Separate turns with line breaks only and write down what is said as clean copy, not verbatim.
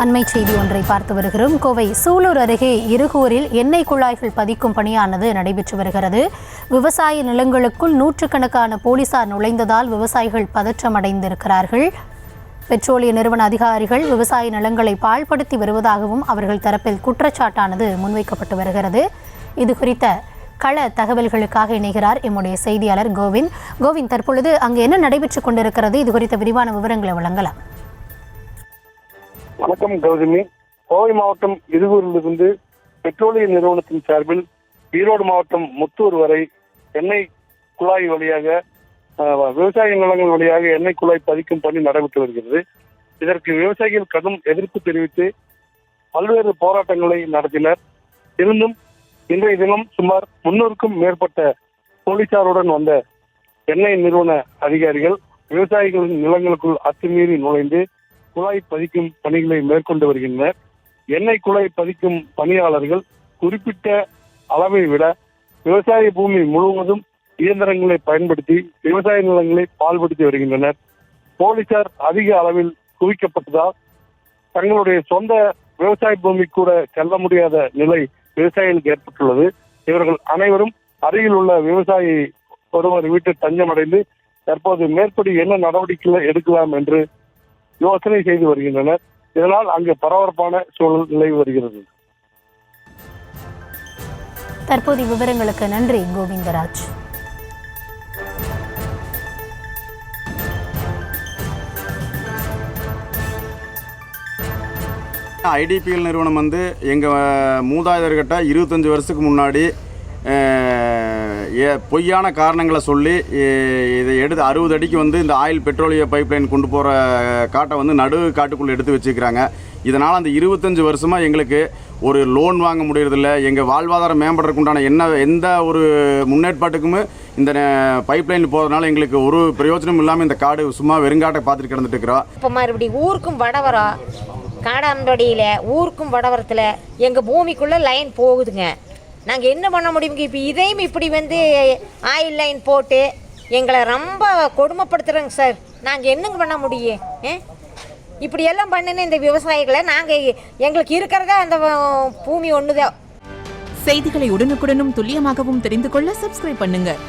அண்மை செய்தி ஒன்றை பார்த்து வருகிறோம். கோவை சூலூர் அருகே இருகூரில் எண்ணெய் குழாய்கள் பதிக்கும் பணியானது நடைபெற்று வருகிறது. விவசாய நிலங்களுக்குள் நூற்றுக்கணக்கான போலீசார் நுழைந்ததால் விவசாயிகள் பதற்றமடைந்திருக்கிறார்கள். பெட்ரோலிய நிறுவன அதிகாரிகள் விவசாய நிலங்களை பாழ்படுத்தி வருவதாகவும் அவர்கள் தரப்பில் குற்றச்சாட்டானது முன்வைக்கப்பட்டு வருகிறது. இது குறித்த கள தகவல்களுக்காக இணைகிறார் எம்முடைய செய்தியாளர் கோவிந்த். தற்பொழுது அங்கு என்ன நடைபெற்றுக் கொண்டிருக்கிறது? இது குறித்த விரிவான விவரங்களை வழங்கலாம்.
வணக்கம் கௌதமி. கோவை மாவட்டம் இருகூரிலிருந்து பெட்ரோலிய நிறுவனத்தின் சார்பில் ஈரோடு மாவட்டம் முத்தூர் வரை எண்ணெய் குழாய் வழியாக விவசாய நிலங்கள் வழியாக எண்ணெய் குழாய் பதிக்கும் பணி நடைபெற்று வருகிறது. இதற்கு விவசாயிகள் கடும் எதிர்ப்பு தெரிவித்து பல்வேறு போராட்டங்களை நடத்தினர். இருந்தும் இன்றைய தினம் சுமார் 300க்கும் மேற்பட்ட போலீசாருடன் வந்த எண்ணெய் நிறுவன அதிகாரிகள் விவசாயிகளின் நிலங்களுக்குள் அத்துமீறி நுழைந்து குழாய் பதிக்கும் பணிகளை மேற்கொண்டு வருகின்றனர். எண்ணெய் குழாய் பதிக்கும் பணியாளர்கள் குறிப்பிட்ட அளவை விட விவசாய பூமி முழுவதும் இயந்திரங்களை பயன்படுத்தி விவசாய நிலங்களை பாழ்படுத்தி வருகின்றனர். போலீசார் அதிக அளவில் குவிக்கப்பட்டதால் தங்களுடைய சொந்த விவசாய பூமி கூட செல்ல முடியாத நிலை விவசாயிகளுக்கு ஏற்பட்டுள்ளது. இவர்கள் அனைவரும் அருகில் உள்ள விவசாயி ஒருவர் வீட்டில் தஞ்சமடைந்து தற்போது மேற்படி என்ன நடவடிக்கைகள் எடுக்கலாம் என்று யோசனை செய்து வருகின்றனர். இதனால் அங்கு பரபரப்பான சூழல் நிலவி வருகிறது.
தற்போதைய விவரங்களுக்கு நன்றி கோவிந்தராஜ்.
ஐடிபிஎல் நிறுவனம் எங்கள் மூதாதையர்கிட்ட 25 வருஷத்துக்கு முன்னாடி பொய்யான காரணங்களை சொல்லி இதை எடுத்து 60 அடிக்கு இந்த ஆயில் பெட்ரோலிய பைப்லைன் கொண்டு போகிற காட்டை நடு காட்டுக்குள்ளே எடுத்து வச்சுக்கிறாங்க. இதனால் அந்த 25 வருஷமாக எங்களுக்கு ஒரு லோன் வாங்க முடியறதில்ல. எங்கள் வாழ்வாதாரம் மேம்படுறதுக்கு உண்டான எந்த ஒரு முன்னேற்பாட்டுக்குமே இந்த பைப்லைன் போகிறதுனால எங்களுக்கு ஒரு பிரயோஜனம் இல்லாமல் இந்த காடு சும்மா வெறுங்காட்டை பார்த்துட்டு கிடந்துட்டு இருக்கிறோம்.
இப்போ மறுபடியும் ஊருக்கும் வடவரம் காடாம்படியில் ஊருக்கும் வடவரத்தில் எங்கள் பூமிக்குள்ளே லைன் போகுதுங்க. நாங்கள் என்ன பண்ண முடியுங்க? இப்போ இதையும் இப்படி ஆயில் லைன் போட்டு எங்களை ரொம்ப கொடுமைப்படுத்துகிறோங்க சார். நாங்கள் என்னங்க பண்ண முடியும்? இப்படியெல்லாம் பண்ணின இந்த விவசாயிகளை நாங்கள் எங்களுக்கு இருக்கிறதா அந்த பூமி ஒன்று தான்.
செய்திகளை உடனுக்குடனும் துல்லியமாகவும் தெரிந்து கொள்ள சப்ஸ்கிரைப் பண்ணுங்கள்.